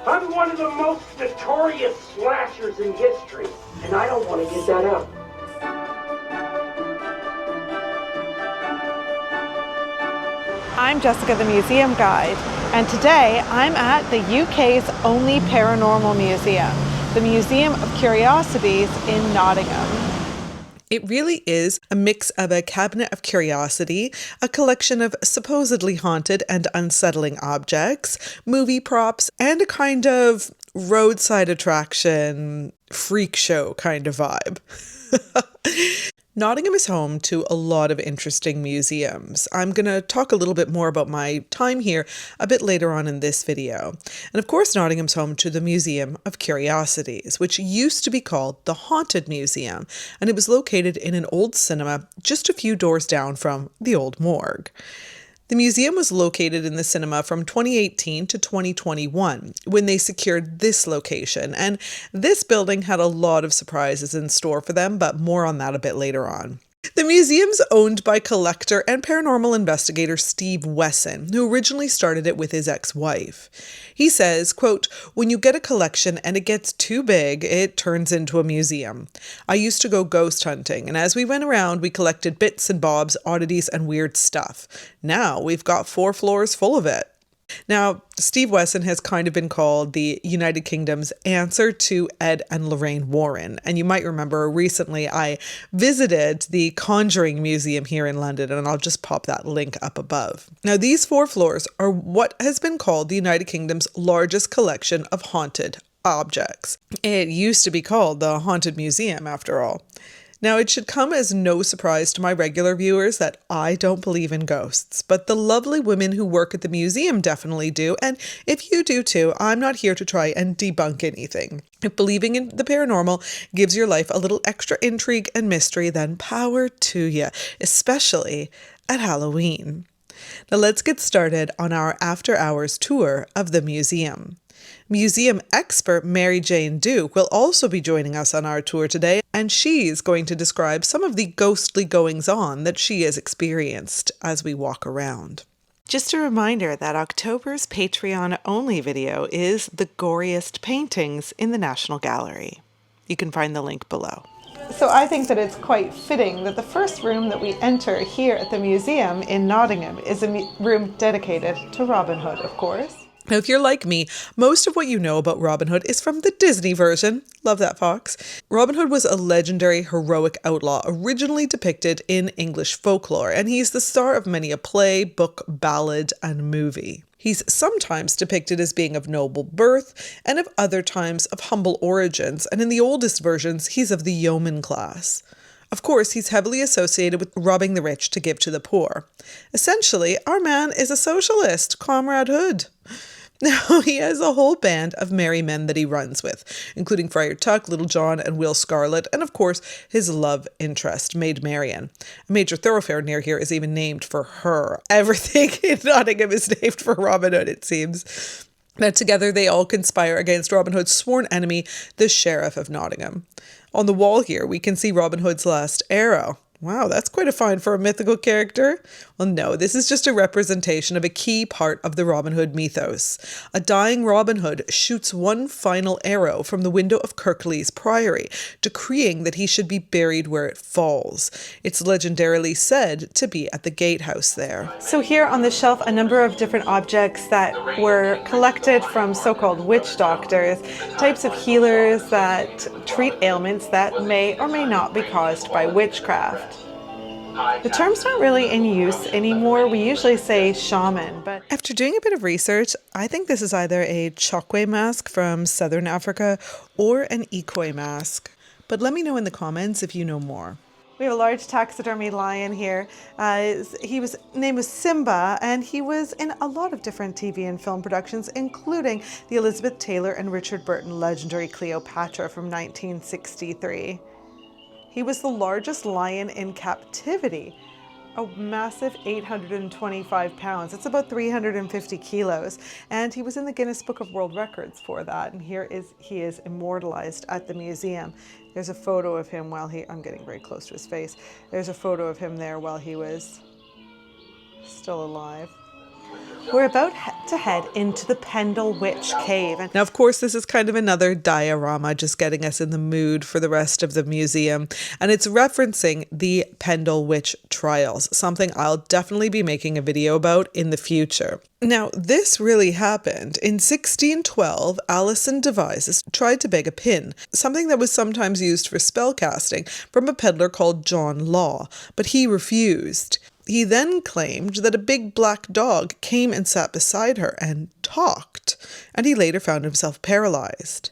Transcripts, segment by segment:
I'm one of the most notorious slashers in history, and I don't want to give that up. I'm Jessica, the Museum Guide, and today I'm at the UK's only paranormal museum, the Museum of Curiosities in Nottingham. It really is a mix of a cabinet of curiosity, a collection of supposedly haunted and unsettling objects, movie props, and a kind of roadside attraction, freak show kind of vibe. Nottingham is home to a lot of interesting museums. I'm going to talk a little bit more about my time here a bit later on in this video. And of course, Nottingham's home to the Museum of Curiosities, which used to be called the Haunted Museum, and it was located in an old cinema just a few doors down from the old morgue. The museum was located in the cinema from 2018 to 2021 when they secured this location, and this building had a lot of surprises in store for them, but more on that a bit later on. The museum's owned by collector and paranormal investigator Steve Wesson, who originally started it with his ex-wife. He says, quote, "When you get a collection and it gets too big, it turns into a museum. I used to go ghost hunting, and as we went around, we collected bits and bobs, oddities, and weird stuff. Now we've got 4 floors full of it." Now, Steve Wesson has kind of been called the United Kingdom's answer to Ed and Lorraine Warren. And you might remember recently I visited the Conjuring Museum here in London, and I'll just pop that link up above. Now, these 4 floors are what has been called the United Kingdom's largest collection of haunted objects. It used to be called the Haunted Museum, after all. Now, it should come as no surprise to my regular viewers that I don't believe in ghosts, but the lovely women who work at the museum definitely do, and if you do too, I'm not here to try and debunk anything. If believing in the paranormal gives your life a little extra intrigue and mystery, then power to you, especially at Halloween. Now let's get started on our after-hours tour of the museum. Museum expert Mary Jane Duke will also be joining us on our tour today, and she's going to describe some of the ghostly goings-on that she has experienced as we walk around. Just a reminder that October's Patreon-only video is the goriest paintings in the National Gallery. You can find the link below. So I think that it's quite fitting that the first room that we enter here at the museum in Nottingham is a room dedicated to Robin Hood, of course. Now, if you're like me, most of what you know about Robin Hood is from the Disney version. Love that, Fox. Robin Hood was a legendary heroic outlaw originally depicted in English folklore, and he's the star of many a play, book, ballad, and movie. He's sometimes depicted as being of noble birth, and of other times of humble origins, and in the oldest versions, he's of the yeoman class. Of course, he's heavily associated with robbing the rich to give to the poor. Essentially, our man is a socialist, Comrade Hood. Now, he has a whole band of merry men that he runs with, including Friar Tuck, Little John, and Will Scarlet, and of course, his love interest, Maid Marian. A major thoroughfare near here is even named for her. Everything in Nottingham is named for Robin Hood, it seems. Now, together, they all conspire against Robin Hood's sworn enemy, the Sheriff of Nottingham. On the wall here, we can see Robin Hood's last arrow. Wow, that's quite a find for a mythical character. Well, no, this is just a representation of a key part of the Robin Hood mythos. A dying Robin Hood shoots one final arrow from the window of Kirklees Priory, decreeing that he should be buried where it falls. It's legendarily said to be at the gatehouse there. So here on the shelf, a number of different objects that were collected from so-called witch doctors, types of healers that treat ailments that may or may not be caused by witchcraft. The term's not really in use anymore. We usually say shaman, but after doing a bit of research, I think this is either a chokwe mask from southern Africa or an Ikoi mask. But let me know in the comments if you know more. We have a large taxidermy lion here. His name was Simba, and he was in a lot of different TV and film productions, including the Elizabeth Taylor and Richard Burton legendary Cleopatra from 1963. He was the largest lion in captivity, a massive 825 pounds. It's about 350 kilos. And he was in the Guinness Book of World Records for that. And he is immortalized at the museum. There's a photo of him while I'm getting very close to his face. There's a photo of him there while he was still alive. We're about to head into the Pendle Witch Cave. Now, of course, this is kind of another diorama, just getting us in the mood for the rest of the museum. And it's referencing the Pendle Witch Trials, something I'll definitely be making a video about in the future. Now, this really happened. In 1612, Alison Devizes tried to beg a pin, something that was sometimes used for spellcasting, from a peddler called John Law, but he refused. He then claimed that a big black dog came and sat beside her and talked, and he later found himself paralyzed.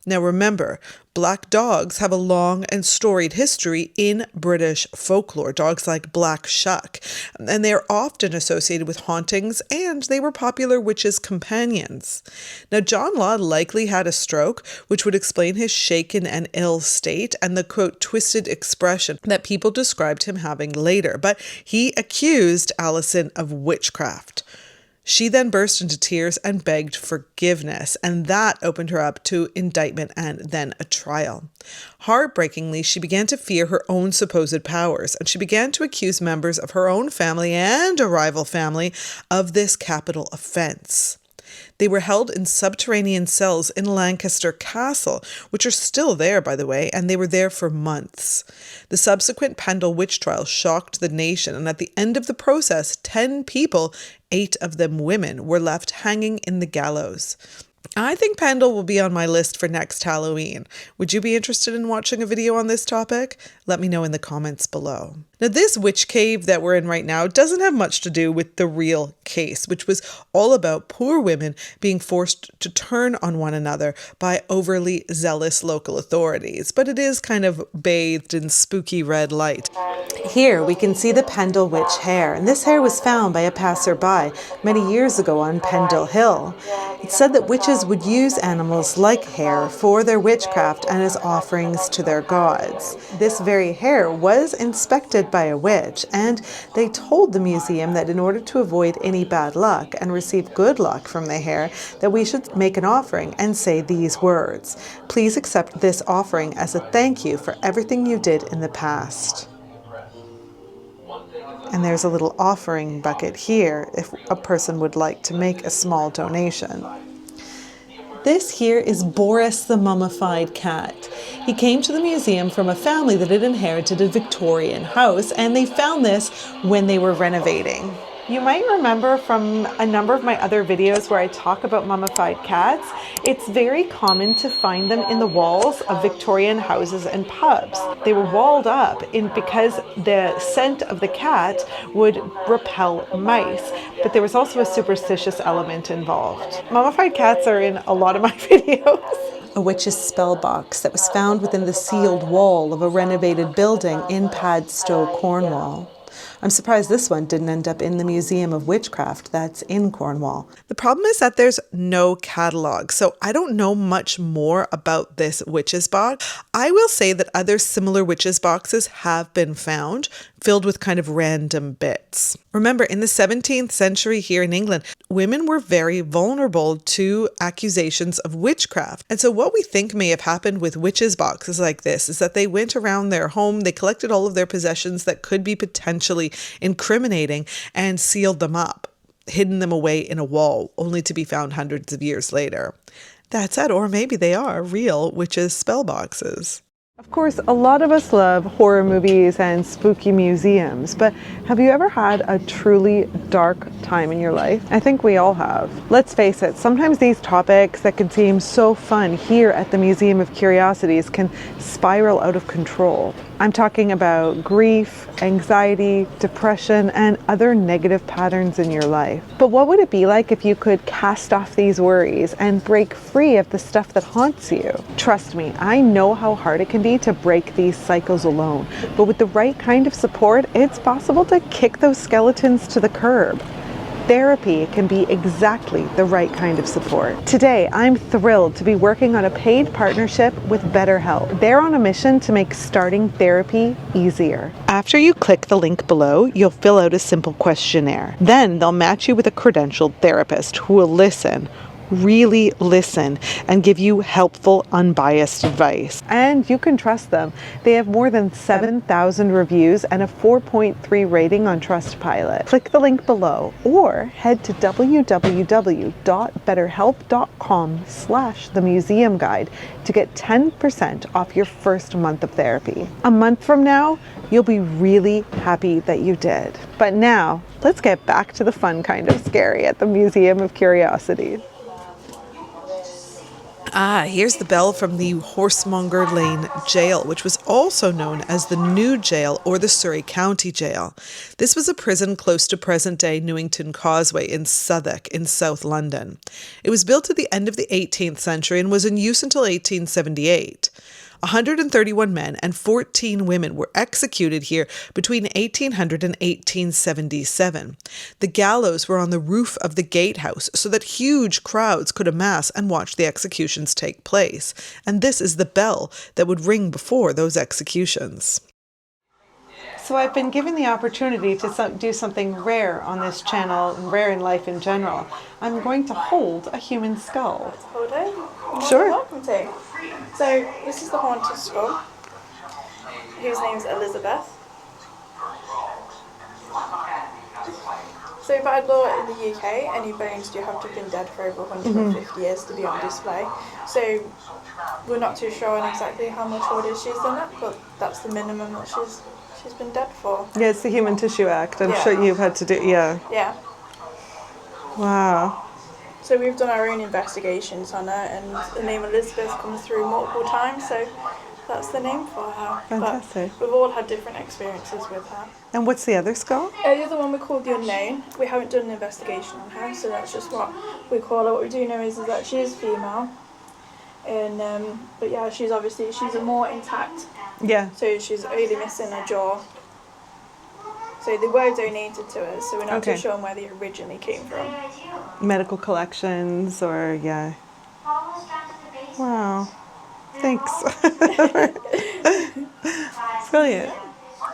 Now remember, black dogs have a long and storied history in British folklore, dogs like Black Shuck, and they are often associated with hauntings, and they were popular witches' companions. Now John Law likely had a stroke, which would explain his shaken and ill state and the, quote, twisted expression that people described him having later, but he accused Alison of witchcraft. She then burst into tears and begged forgiveness, and that opened her up to indictment and then a trial. Heartbreakingly, she began to fear her own supposed powers, and she began to accuse members of her own family and a rival family of this capital offense. They were held in subterranean cells in Lancaster Castle, which are still there, by the way, and they were there for months. The subsequent Pendle witch trial shocked the nation, and at the end of the process, 10 people, 8 of them women, were left hanging in the gallows. I think Pendle will be on my list for next Halloween. Would you be interested in watching a video on this topic? Let me know in the comments below. Now, this witch cave that we're in right now doesn't have much to do with the real case, which was all about poor women being forced to turn on one another by overly zealous local authorities, but it is kind of bathed in spooky red light. Here we can see the Pendle witch hair, and this hair was found by a passerby many years ago on Pendle Hill. It's said that witches would use animals like hair for their witchcraft and as offerings to their gods. This very hair was inspected by a witch, and they told the museum that in order to avoid any bad luck and receive good luck from the hair, that we should make an offering and say these words: "Please accept this offering as a thank you for everything you did in the past." And there's a little offering bucket here if a person would like to make a small donation. This here is Boris the mummified cat. He came to the museum from a family that had inherited a Victorian house, and they found this when they were renovating. You might remember from a number of my other videos where I talk about mummified cats, it's very common to find them in the walls of Victorian houses and pubs. They were walled up because the scent of the cat would repel mice, but there was also a superstitious element involved. Mummified cats are in a lot of my videos. A witch's spell box that was found within the sealed wall of a renovated building in Padstow, Cornwall. I'm surprised this one didn't end up in the Museum of Witchcraft that's in Cornwall. The problem is that there's no catalog, so I don't know much more about this witch's box. I will say that other similar witch's boxes have been found, filled with kind of random bits. Remember, in the 17th century here in England, women were very vulnerable to accusations of witchcraft. And so what we think may have happened with witches' boxes like this is that they went around their home, they collected all of their possessions that could be potentially incriminating and sealed them up, hidden them away in a wall, only to be found hundreds of years later. That's it, or maybe they are real witches' spell boxes. Of course, a lot of us love horror movies and spooky museums, but have you ever had a truly dark time in your life? I think we all have. Let's face it, sometimes these topics that can seem so fun here at the Museum of Curiosities can spiral out of control. I'm talking about grief, anxiety, depression, and other negative patterns in your life. But what would it be like if you could cast off these worries and break free of the stuff that haunts you? Trust me, I know how hard it can be to break these cycles alone, but with the right kind of support, it's possible to kick those skeletons to the curb. Therapy can be exactly the right kind of support. Today, I'm thrilled to be working on a paid partnership with BetterHelp. They're on a mission to make starting therapy easier. After you click the link below, you'll fill out a simple questionnaire. Then they'll match you with a credentialed therapist who will listen, really listen and give you helpful, unbiased advice. And you can trust them. They have more than 7,000 reviews and a 4.3 rating on Trustpilot. Click the link below or head to www.betterhelp.com/themuseumguide to get 10% off your first month of therapy. A month from now, you'll be really happy that you did. But now, let's get back to the fun kind of scary at the Museum of Curiosities. Ah, here's the bell from the Horsemonger Lane Jail, which was also known as the New Jail or the Surrey County Jail. This was a prison close to present-day Newington Causeway in Southwark in South London. It was built at the end of the 18th century and was in use until 1878. 131 men and 14 women were executed here between 1800 and 1877. The gallows were on the roof of the gatehouse so that huge crowds could amass and watch the executions take place. And this is the bell that would ring before those executions. So I've been given the opportunity to do something rare on this channel, and rare in life in general. I'm going to hold a human skull. Hold it? Sure. Welcome to. So this is the haunted skull, whose name is Elizabeth. So by law in the UK, any bones do have to have been dead for over 150 years to be on display. So we're not too sure on exactly how much older she's done that, but that's the minimum that she's been dead for. Yeah, it's the Human Tissue Act. I'm Yeah. sure you've had to do, yeah. Yeah. Wow. So we've done our own investigations on her, and the name Elizabeth comes through multiple times, so that's the name for her. Fantastic. But we've all had different experiences with her. And what's the other skull? The other one we call the Unknown. We haven't done an investigation on her, so that's just what we call her. What we do know is that she is female, and but yeah, she's a more intact. Yeah. So she's only missing a jaw. So they were donated to us, so we're not Okay. too sure where they originally came from. Medical collections or, yeah. Wow. Thanks. Brilliant.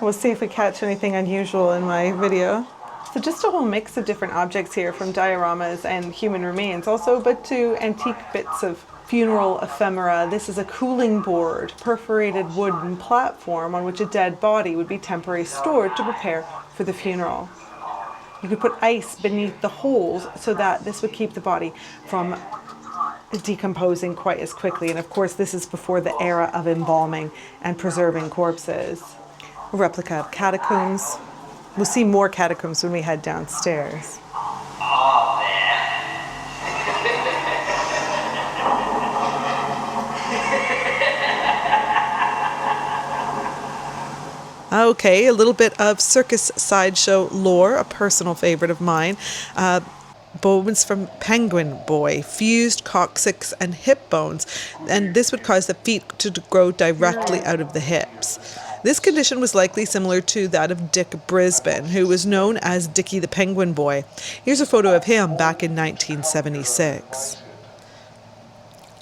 We'll see if we catch anything unusual in my video. So just a whole mix of different objects here, from dioramas and human remains also, but to antique bits of funeral ephemera. This is a cooling board, perforated wooden platform on which a dead body would be temporarily stored to prepare for the funeral. You could put ice beneath the holes so that this would keep the body from decomposing quite as quickly. And of course, this is before the era of embalming and preserving corpses. A replica of catacombs. We'll see more catacombs when we head downstairs. Okay, a little bit of circus sideshow lore, a personal favorite of mine. Bones from penguin boy, fused coccyx and hip bones, and this would cause the feet to grow directly out of the hips. This condition was likely similar to that of Dick Brisbane, who was known as Dickie the Penguin Boy. Here's a photo of him back in 1976.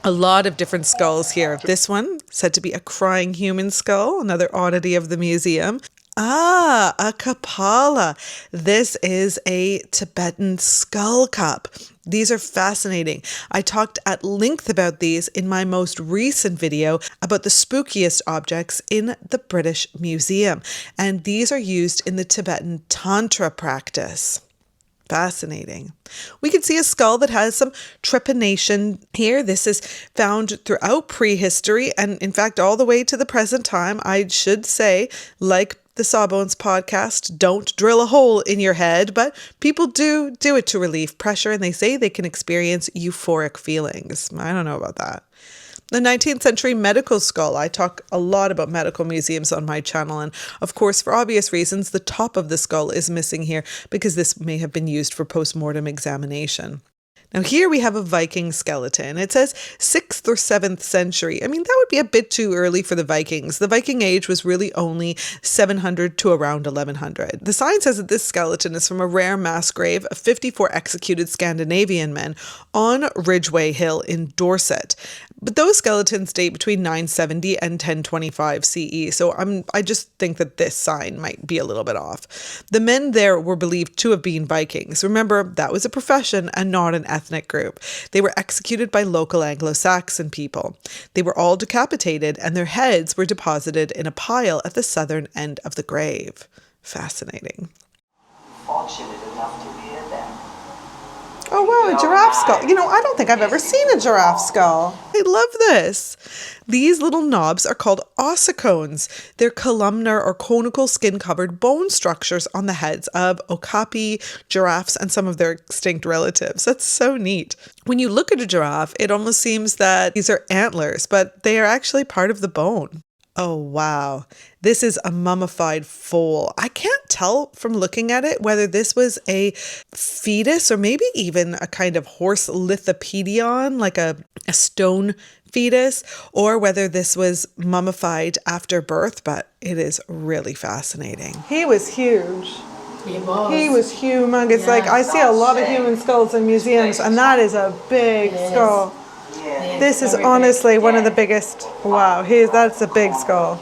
A lot of different skulls here. This one, said to be a crying human skull, another oddity of the museum. Ah, a kapala. This is a Tibetan skull cup. These are fascinating. I talked at length about these in my most recent video about the spookiest objects in the British Museum. And these are used in the Tibetan Tantra practice. Fascinating. We can see a skull that has some trepanation here. This is found throughout prehistory and in fact all the way to the present time. I should say, like the Sawbones podcast, don't drill a hole in your head, but people do it to relieve pressure, and they say they can experience euphoric feelings. I don't know about that. The 19th century medical skull. I talk a lot about medical museums on my channel, and of course, for obvious reasons, the top of the skull is missing here because this may have been used for post-mortem examination. Now here we have a Viking skeleton. It says 6th or 7th century. I mean, that would be a bit too early for the Vikings. The Viking age was really only 700 to around 1100. The sign says that this skeleton is from a rare mass grave of 54 executed Scandinavian men on Ridgeway Hill in Dorset. But those skeletons date between 970 and 1025 CE, so I just think that this sign might be a little bit off. The men there were believed to have been Vikings. Remember, that was a profession and not an ethnic ethnic group. They were executed by local Anglo-Saxon people. They were all decapitated and their heads were deposited in a pile at the southern end of the grave. Fascinating. Fortunate enough to be in there. Oh wow, a giraffe skull. You know, I don't think I've ever seen a giraffe skull. I love this. These little knobs are called ossicones. They're columnar or conical skin-covered bone structures on the heads of okapi, giraffes, and some of their extinct relatives. That's so neat. When you look at a giraffe, it almost seems that these are antlers, but they are actually part of the bone. Oh, wow. This is a mummified foal. I can't tell from looking at it whether this was a fetus or maybe even a kind of horse lithopedion, like a stone fetus, or whether this was mummified after birth, but it is really fascinating. He was huge. He was. He was humongous. Yeah. Like, I see a lot of human skulls in museums, and that is a big It is. skull. Yes, This is very big. honestly one of the biggest. Wow, that's a big skull.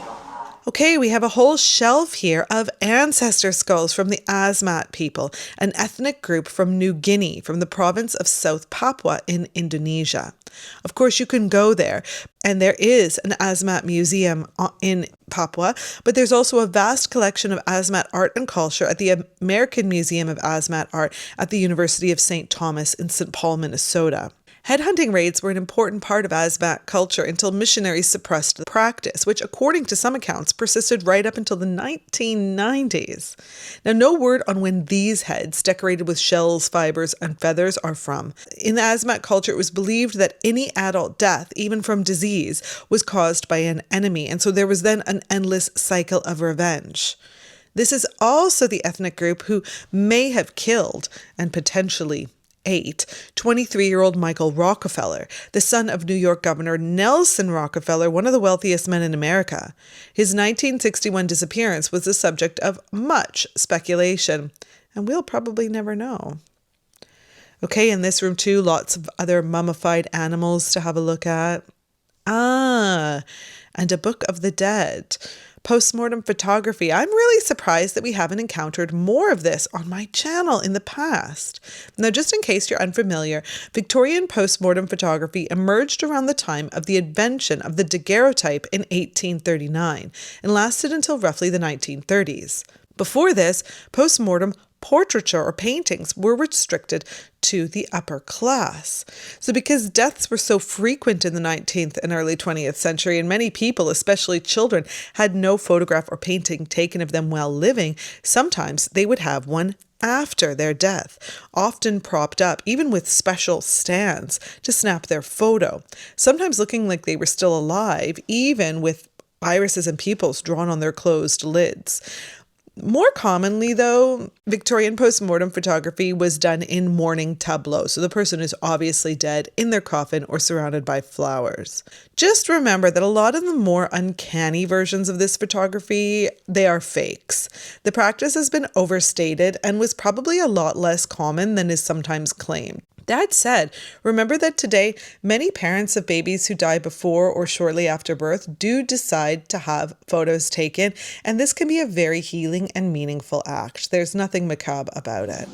Okay, we have a whole shelf here of ancestor skulls from the Asmat people, an ethnic group from New Guinea, from the province of South Papua in Indonesia. Of course, you can go there, and there is an Asmat museum in Papua, but there's also a vast collection of Asmat art and culture at the American Museum of Asmat Art at the University of St. Thomas in St. Paul, Minnesota. Headhunting raids were an important part of Asmat culture until missionaries suppressed the practice, which, according to some accounts, persisted right up until the 1990s. Now, no word on when these heads, decorated with shells, fibers, and feathers, are from. In the Asmat culture, it was believed that any adult death, even from disease, was caused by an enemy, and so there was then an endless cycle of revenge. This is also the ethnic group who may have killed and potentially ate 23-year-old Michael Rockefeller, the son of New York Governor Nelson Rockefeller, one of the wealthiest men in America. His 1961 disappearance was the subject of much speculation, and we'll probably never know. Okay, in this room too, lots of other mummified animals to have a look at. And a Book of the Dead. Post-mortem photography. I'm really surprised that we haven't encountered more of this on my channel in the past. Now, just in case you're unfamiliar, Victorian post-mortem photography emerged around the time of the invention of the daguerreotype in 1839 and lasted until roughly the 1930s. Before this, post-mortem portraiture or paintings were restricted to the upper class. So because deaths were so frequent in the 19th and early 20th century, and many people, especially children, had no photograph or painting taken of them while living, sometimes they would have one after their death, often propped up, even with special stands to snap their photo, sometimes looking like they were still alive, even with irises and pupils drawn on their closed lids. More commonly, though, Victorian post-mortem photography was done in mourning tableaux, so the person is obviously dead in their coffin or surrounded by flowers. Just remember that a lot of the more uncanny versions of this photography, they are fakes. The practice has been overstated and was probably a lot less common than is sometimes claimed. That said, remember that today, many parents of babies who die before or shortly after birth do decide to have photos taken, and this can be a very healing and meaningful act. There's nothing macabre about it.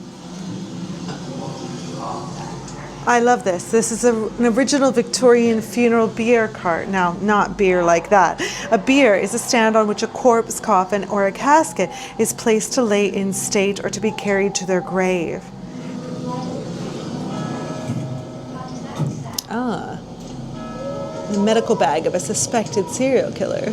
I love this. This is an original Victorian funeral bier cart. Now, not beer like that. A bier is a stand on which a corpse, coffin, or a casket is placed to lay in state or to be carried to their grave. The medical bag of a suspected serial killer.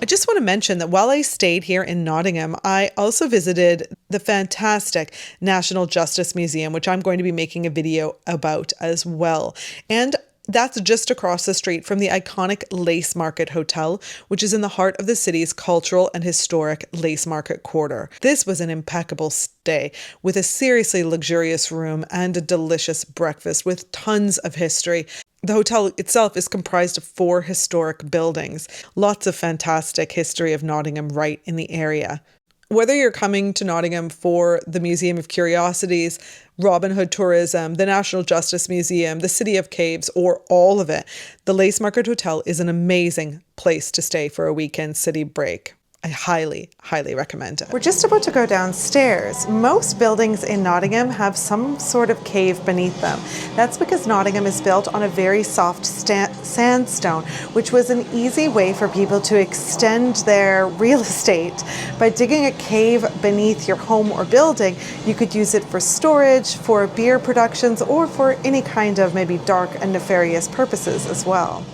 I just want to mention that while I stayed here in Nottingham, I also visited the fantastic National Justice Museum, which I'm going to be making a video about as well. And that's just across the street from the iconic Lace Market Hotel, which is in the heart of the city's cultural and historic Lace Market quarter. This was an impeccable stay with a seriously luxurious room and a delicious breakfast with tons of history. The hotel itself is comprised of 4 historic buildings. Lots of fantastic history of Nottingham right in the area. Whether you're coming to Nottingham for the Museum of Curiosities, Robin Hood Tourism, the National Justice Museum, the City of Caves, or all of it, the Lace Market Hotel is an amazing place to stay for a weekend city break. I highly, highly recommend it. We're just about to go downstairs. Most buildings in Nottingham have some sort of cave beneath them. That's because Nottingham is built on a very soft sandstone, which was an easy way for people to extend their real estate. By digging a cave beneath your home or building, you could use it for storage, for beer productions, or for any kind of maybe dark and nefarious purposes as well.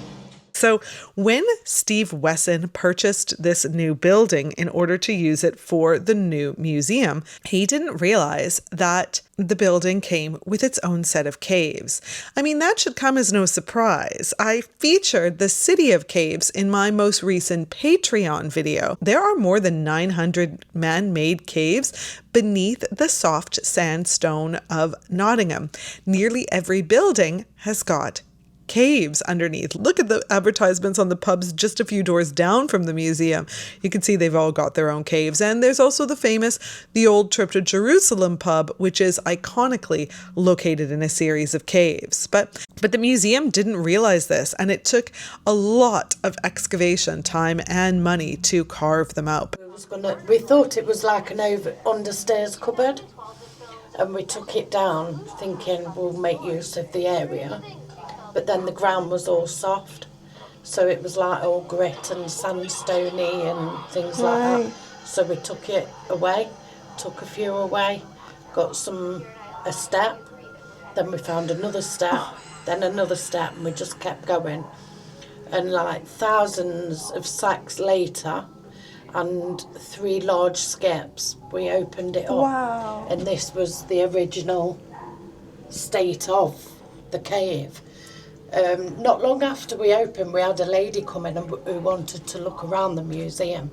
So when Steve Wesson purchased this new building in order to use it for the new museum, he didn't realize that the building came with its own set of caves. I mean, that should come as no surprise. I featured the City of Caves in my most recent Patreon video. There are more than 900 man-made caves beneath the soft sandstone of Nottingham. Nearly every building has got caves underneath. Look at the advertisements on the pubs just a few doors down from the museum. You can see they've all got their own caves. And there's also the famous The Old Trip to Jerusalem pub, which is iconically located in a series of caves. But the museum didn't realize this, and it took a lot of excavation time and money to carve them out. We thought it was like an understairs cupboard, and we took it down thinking we'll make use of the area. But then the ground was all soft, so it was like all grit and sandstony and things like that. So we took it away, took a few away, got a step, then we found another step, then another step, and we just kept going. And like thousands of sacks later, and 3 large skips, we opened it up. Wow. And this was the original state of the cave. Not long after we opened, we had a lady come in who wanted to look around the museum.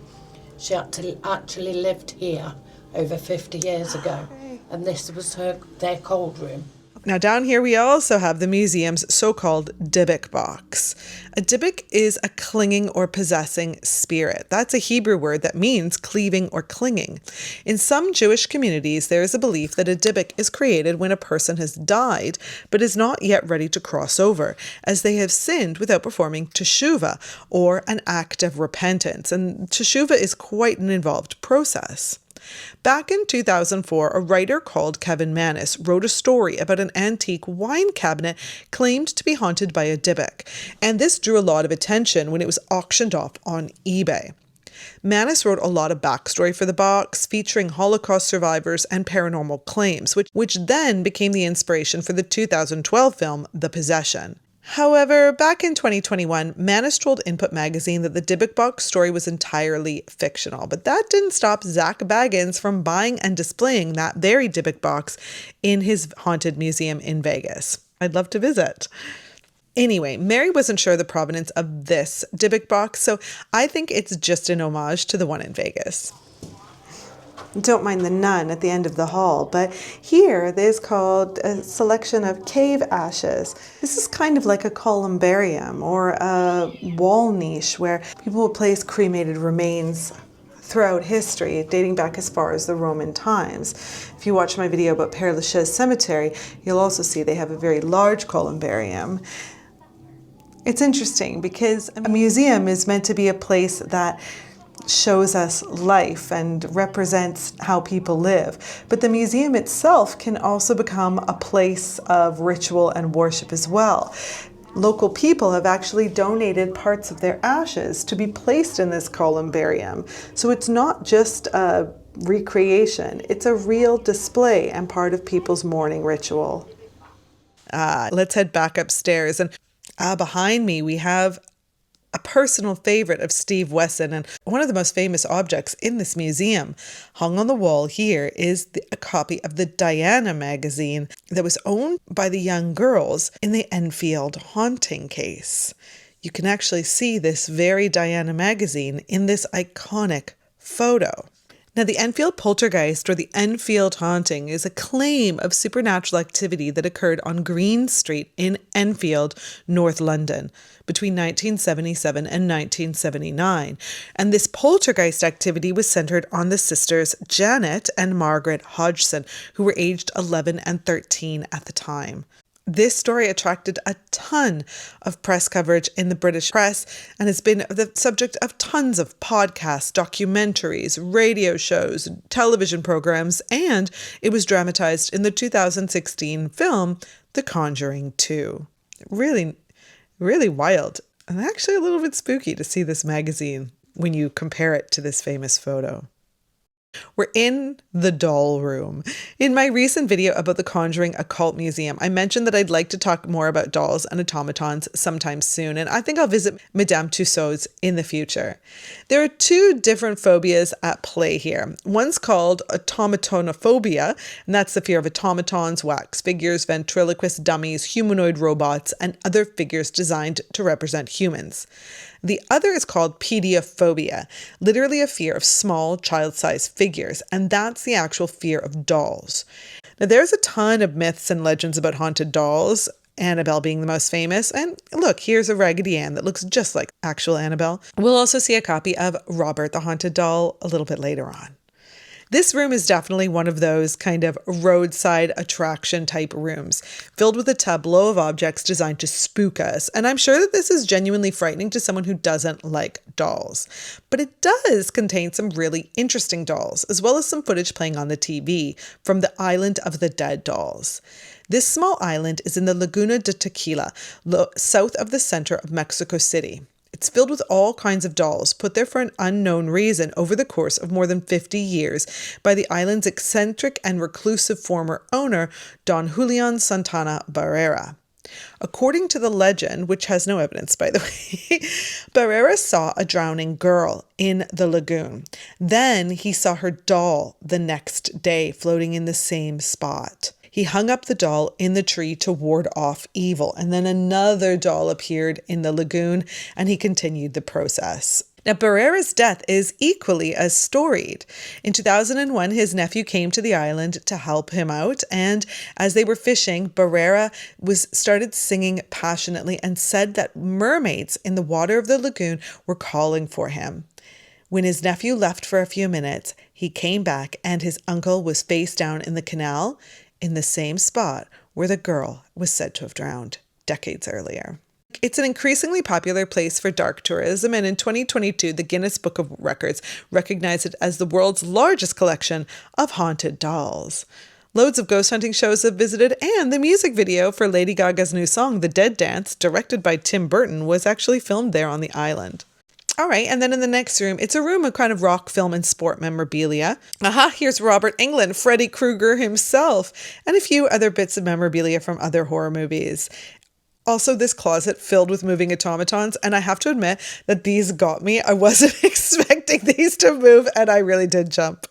She actually lived here over 50 years ago, and this was their cold room. Now down here we also have the museum's so-called Dybbuk box. A Dybbuk is a clinging or possessing spirit. That's a Hebrew word that means cleaving or clinging. In some Jewish communities, there is a belief that a Dybbuk is created when a person has died but is not yet ready to cross over, as they have sinned without performing teshuvah, or an act of repentance. And teshuvah is quite an involved process. Back in 2004, a writer called Kevin Mannis wrote a story about an antique wine cabinet claimed to be haunted by a Dybbuk, and this drew a lot of attention when it was auctioned off on eBay. Mannis wrote a lot of backstory for the box, featuring Holocaust survivors and paranormal claims, which then became the inspiration for the 2012 film The Possession. However, back in 2021, Mannis told Input magazine that the Dybbuk box story was entirely fictional, but that didn't stop Zach Baggins from buying and displaying that very Dybbuk box in his haunted museum in Vegas. I'd love to visit. Anyway, Mary wasn't sure the provenance of this Dybbuk box, so I think it's just an homage to the one in Vegas. Don't mind the nun at the end of the hall, but here there's called a selection of cave ashes. This is kind of like a columbarium or a wall niche where people will place cremated remains throughout history, dating back as far as the Roman times. If you watch my video about Père Lachaise Cemetery, you'll also see they have a very large columbarium. It's interesting because a museum is meant to be a place that shows us life and represents how people live. But the museum itself can also become a place of ritual and worship as well. Local people have actually donated parts of their ashes to be placed in this columbarium. So it's not just a recreation, it's a real display and part of people's mourning ritual. Let's head back upstairs. And behind me we have a personal favorite of Steve Wesson, and one of the most famous objects in this museum. Hung on the wall here is a copy of the Diana magazine that was owned by the young girls in the Enfield haunting case. You can actually see this very Diana magazine in this iconic photo. Now, the Enfield poltergeist, or the Enfield haunting, is a claim of supernatural activity that occurred on Green Street in Enfield, North London, between 1977 and 1979. And this poltergeist activity was centered on the sisters Janet and Margaret Hodgson, who were aged 11 and 13 at the time. This story attracted a ton of press coverage in the British press and has been the subject of tons of podcasts, documentaries, radio shows, television programs, and it was dramatized in the 2016 film The Conjuring 2. Really, really wild and actually a little bit spooky to see this magazine when you compare it to this famous photo. We're in the doll room. In my recent video about the Conjuring Occult Museum, I mentioned that I'd like to talk more about dolls and automatons sometime soon, and I think I'll visit Madame Tussauds in the future. There are two different phobias at play here. One's called automatonophobia, and that's the fear of automatons, wax figures, ventriloquist dummies, humanoid robots, and other figures designed to represent humans. The other is called pediophobia, literally a fear of small child-sized figures, and that's the actual fear of dolls. Now, there's a ton of myths and legends about haunted dolls, Annabelle being the most famous, and look, here's a Raggedy Ann that looks just like actual Annabelle. We'll also see a copy of Robert the Haunted Doll a little bit later on. This room is definitely one of those kind of roadside attraction type rooms, filled with a tableau of objects designed to spook us. And I'm sure that this is genuinely frightening to someone who doesn't like dolls. But it does contain some really interesting dolls, as well as some footage playing on the TV from the Island of the Dead dolls. This small island is in the Laguna de Tequila, south of the center of Mexico City. It's filled with all kinds of dolls, put there for an unknown reason over the course of more than 50 years by the island's eccentric and reclusive former owner, Don Julian Santana Barrera. According to the legend, which has no evidence, by the way, Barrera saw a drowning girl in the lagoon. Then he saw her doll the next day floating in the same spot. He hung up the doll in the tree to ward off evil, and then another doll appeared in the lagoon, and he continued the process. Now, Barrera's death is equally as storied. In 2001, his nephew came to the island to help him out, and as they were fishing, Barrera started singing passionately and said that mermaids in the water of the lagoon were calling for him. When his nephew left for a few minutes, he came back, and his uncle was face down in the canal, in the same spot where the girl was said to have drowned decades earlier. It's an increasingly popular place for dark tourism, and in 2022, the Guinness Book of Records recognized it as the world's largest collection of haunted dolls. Loads of ghost hunting shows have visited, and the music video for Lady Gaga's new song, The Dead Dance, directed by Tim Burton, was actually filmed there on the island. All right, and then in the next room, it's a room of kind of rock, film, and sport memorabilia. Here's Robert Englund, Freddy Krueger himself, and a few other bits of memorabilia from other horror movies. Also, this closet filled with moving automatons, and I have to admit that these got me. I wasn't expecting these to move, and I really did jump.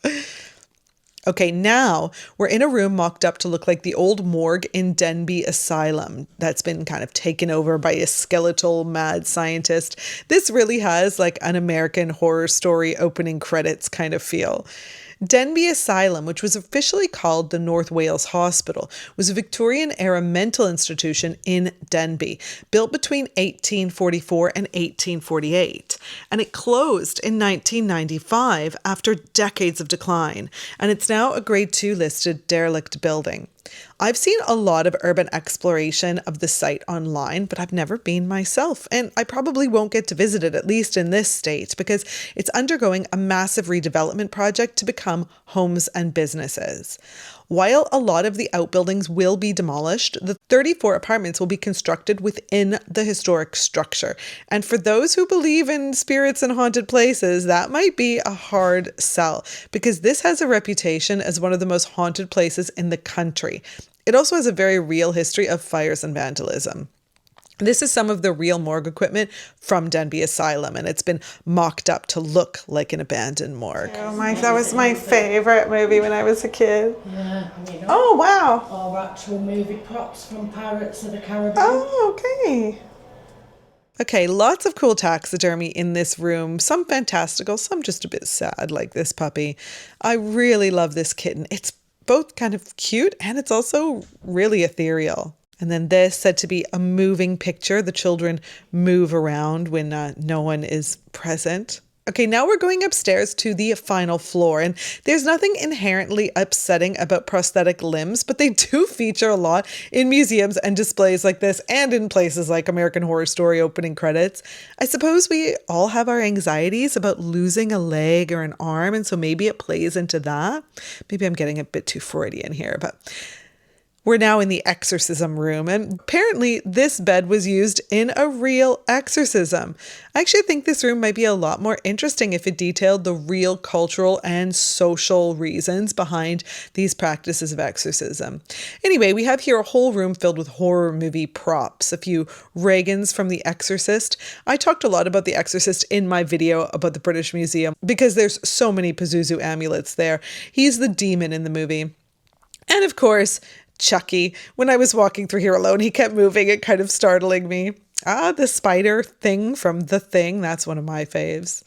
Okay, now we're in a room mocked up to look like the old morgue in Denbigh Asylum that's been kind of taken over by a skeletal mad scientist. This really has like an American Horror Story opening credits kind of feel. Denbigh Asylum, which was officially called the North Wales Hospital, was a Victorian-era mental institution in Denbigh, built between 1844 and 1848. And it closed in 1995 after decades of decline, and it's now a Grade 2 listed derelict building. I've seen a lot of urban exploration of the site online, but I've never been myself, and I probably won't get to visit it, at least in this state, because it's undergoing a massive redevelopment project to become homes and businesses. While a lot of the outbuildings will be demolished, the 34 apartments will be constructed within the historic structure. And for those who believe in spirits and haunted places, that might be a hard sell, because this has a reputation as one of the most haunted places in the country. It also has a very real history of fires and vandalism. This is some of the real morgue equipment from Denbigh Asylum, and it's been mocked up to look like an abandoned morgue. That was my favorite movie when I was a kid. Yeah. Oh, wow. Or actual movie props from Pirates of the Caribbean. Oh, okay. Okay, lots of cool taxidermy in this room. Some fantastical, some just a bit sad, like this puppy. I really love this kitten. It's both kind of cute and it's also really ethereal. And then this said to be a moving picture. The children move around when no one is present. Okay, now we're going upstairs to the final floor, and there's nothing inherently upsetting about prosthetic limbs, but they do feature a lot in museums and displays like this, and in places like American Horror Story opening credits. I suppose we all have our anxieties about losing a leg or an arm, and so maybe it plays into that. Maybe I'm getting a bit too Freudian here, but we're now in the exorcism room, and apparently this bed was used in a real exorcism. I actually think this room might be a lot more interesting if it detailed the real cultural and social reasons behind these practices of exorcism. Anyway, we have here a whole room filled with horror movie props, a few Reagans from The Exorcist. I talked a lot about The Exorcist in my video about the British Museum because there's so many Pazuzu amulets there. He's the demon in the movie. And of course, Chucky. When I was walking through here alone, he kept moving and kind of startling me. The spider thing from The Thing. That's one of my faves.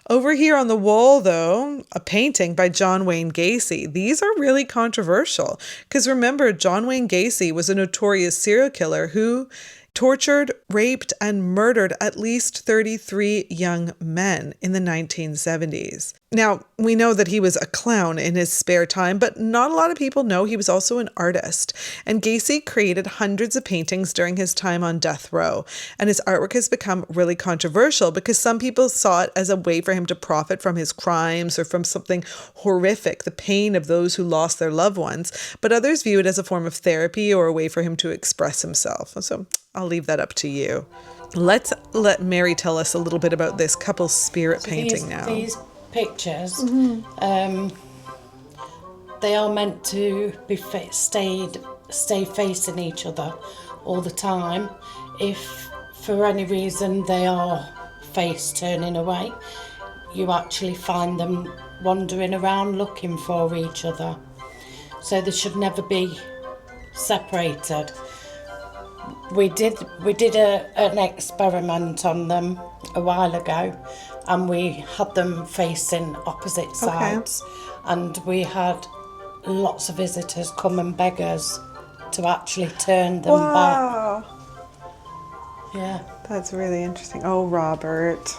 Over here on the wall, though, a painting by John Wayne Gacy. These are really controversial because remember, John Wayne Gacy was a notorious serial killer who tortured, raped, and murdered at least 33 young men in the 1970s. Now, we know that he was a clown in his spare time, but not a lot of people know he was also an artist. And Gacy created hundreds of paintings during his time on death row. And his artwork has become really controversial because some people saw it as a way for him to profit from his crimes or from something horrific, the pain of those who lost their loved ones. But others view it as a form of therapy or a way for him to express himself. So I'll leave that up to you. Let's let Mary tell us a little bit about this couple's spirit painting now. These pictures, they are meant to be stay facing each other all the time. If for any reason they are face turning away, you actually find them wandering around looking for each other. So they should never be separated. We did an experiment on them a while ago, and we had them facing opposite sides, and we had lots of visitors come and beg us to actually turn them back. Yeah. That's really interesting. Oh, Robert.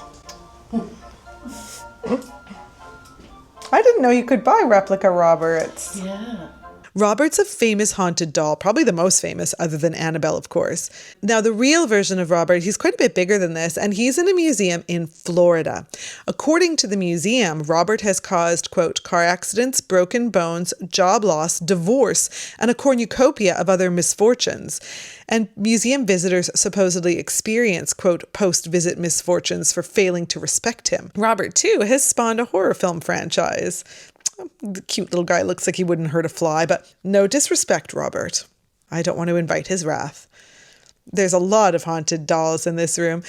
I didn't know you could buy replica Roberts. Yeah. Robert's a famous haunted doll, probably the most famous other than Annabelle, of course. Now, the real version of Robert, he's quite a bit bigger than this, and he's in a museum in Florida. According to the museum, Robert has caused, quote, car accidents, broken bones, job loss, divorce, and a cornucopia of other misfortunes. And museum visitors supposedly experience, quote, post-visit misfortunes for failing to respect him. Robert, too, has spawned a horror film franchise. The cute little guy looks like he wouldn't hurt a fly, but no disrespect, Robert. I don't want to invite his wrath. There's a lot of haunted dolls in this room.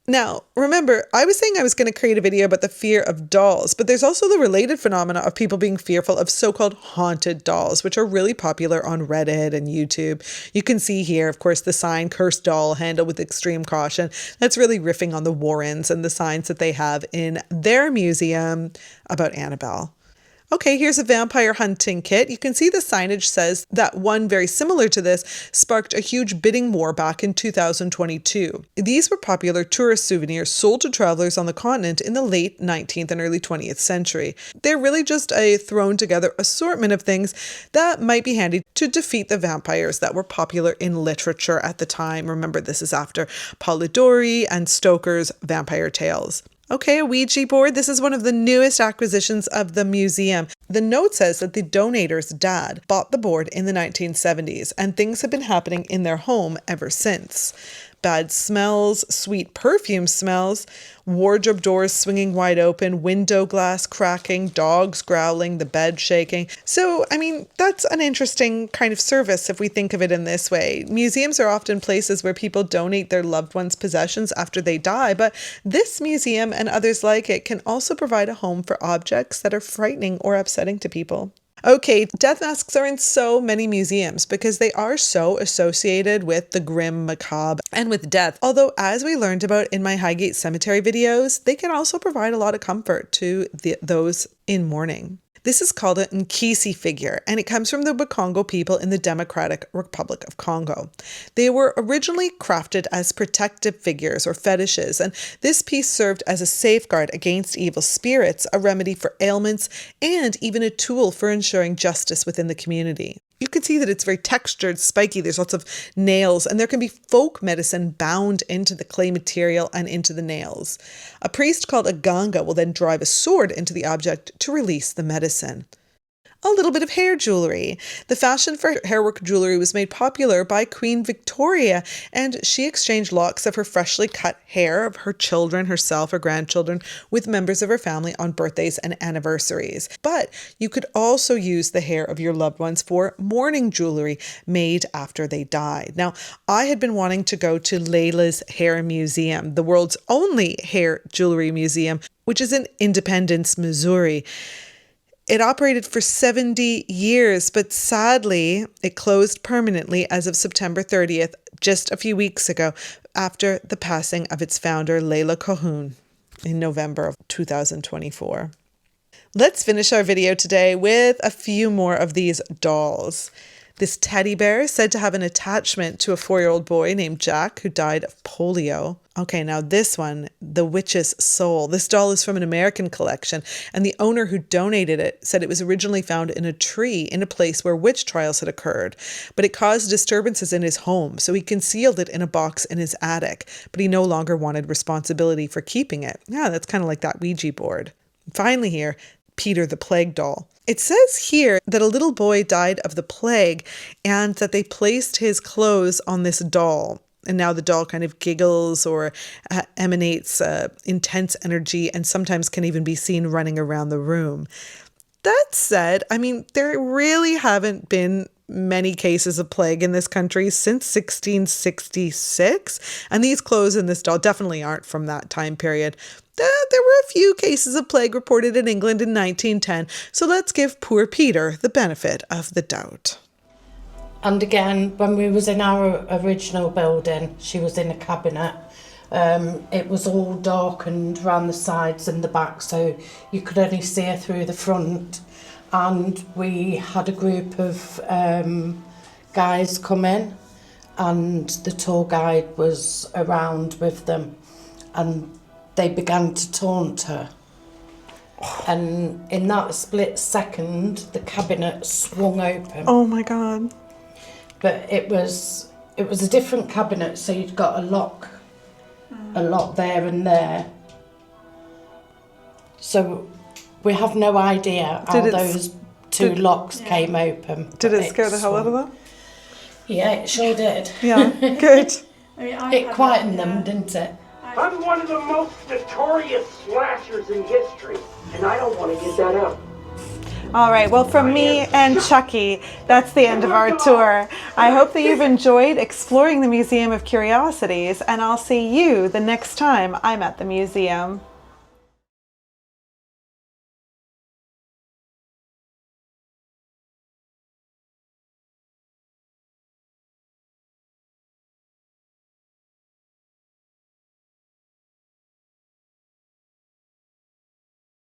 Now, remember, I was saying I was going to create a video about the fear of dolls, but there's also the related phenomena of people being fearful of so-called haunted dolls, which are really popular on Reddit and YouTube. You can see here, of course, the sign, cursed doll, handle with extreme caution. That's really riffing on the Warrens and the signs that they have in their museum about Annabelle. Okay, here's a vampire hunting kit. You can see the signage says that one very similar to this sparked a huge bidding war back in 2022. These were popular tourist souvenirs sold to travelers on the continent in the late 19th and early 20th century. They're really just a thrown together assortment of things that might be handy to defeat the vampires that were popular in literature at the time. Remember, this is after Polidori and Stoker's vampire tales. Okay, a Ouija board. This is one of the newest acquisitions of the museum. The note says that the donator's dad bought the board in the 1970s, and things have been happening in their home ever since. Bad smells, sweet perfume smells, wardrobe doors swinging wide open, window glass cracking, dogs growling, the bed shaking. So, I mean, that's an interesting kind of service if we think of it in this way. Museums are often places where people donate their loved ones' possessions after they die, but this museum and others like it can also provide a home for objects that are frightening or upsetting to people. Okay, death masks are in so many museums because they are so associated with the grim, macabre, and with death. Although, as we learned about in my Highgate Cemetery videos, they can also provide a lot of comfort to those in mourning. This is called a Nkisi figure, and it comes from the Bakongo people in the Democratic Republic of Congo. They were originally crafted as protective figures or fetishes, and this piece served as a safeguard against evil spirits, a remedy for ailments, and even a tool for ensuring justice within the community. You can see that it's very textured, spiky, there's lots of nails, and there can be folk medicine bound into the clay material and into the nails. A priest called a ganga will then drive a sword into the object to release the medicine. A little bit of hair jewellery. The fashion for hairwork jewellery was made popular by Queen Victoria, and she exchanged locks of her freshly cut hair of her children, herself, her grandchildren, with members of her family on birthdays and anniversaries. But you could also use the hair of your loved ones for mourning jewellery made after they died. Now, I had been wanting to go to Layla's Hair Museum, the world's only hair jewellery museum, which is in Independence, Missouri. It operated for 70 years, but sadly, it closed permanently as of September 30th, just a few weeks ago, after the passing of its founder, Layla Cohoon, in November of 2024. Let's finish our video today with a few more of these dolls. This teddy bear is said to have an attachment to a 4-year-old boy named Jack who died of polio. Okay, now this one, the witch's soul. This doll is from an American collection, and the owner who donated it said it was originally found in a tree in a place where witch trials had occurred, but it caused disturbances in his home, so he concealed it in a box in his attic, but he no longer wanted responsibility for keeping it. Yeah, that's kind of like that Ouija board. Finally here, Peter the Plague doll. It says here that a little boy died of the plague and that they placed his clothes on this doll. And now the doll kind of giggles or emanates intense energy and sometimes can even be seen running around the room. That said, I mean, there really haven't been many cases of plague in this country since 1666. And these clothes in this doll definitely aren't from that time period. There were a few cases of plague reported in England in 1910, so let's give poor Peter the benefit of the doubt. And again, when we was in our original building, she was in a cabinet. It was all darkened around the sides and the back, so you could only see her through the front. And we had a group of guys come in, and the tour guide was around with them, and they began to taunt her. And in that split second, the cabinet swung open. Oh my God. But it was a different cabinet, so you'd got a lock there and there. So we have no idea how those two locks came open. Did it scare the hell out of them? Yeah, it sure did. Yeah, good. I mean, It quietened them, didn't it? I'm one of the most notorious slashers in history, and I don't want to give that up. All right, well, from me and Chucky, that's the end of our tour. I hope that you've enjoyed exploring the Museum of Curiosities, and I'll see you the next time I'm at the museum.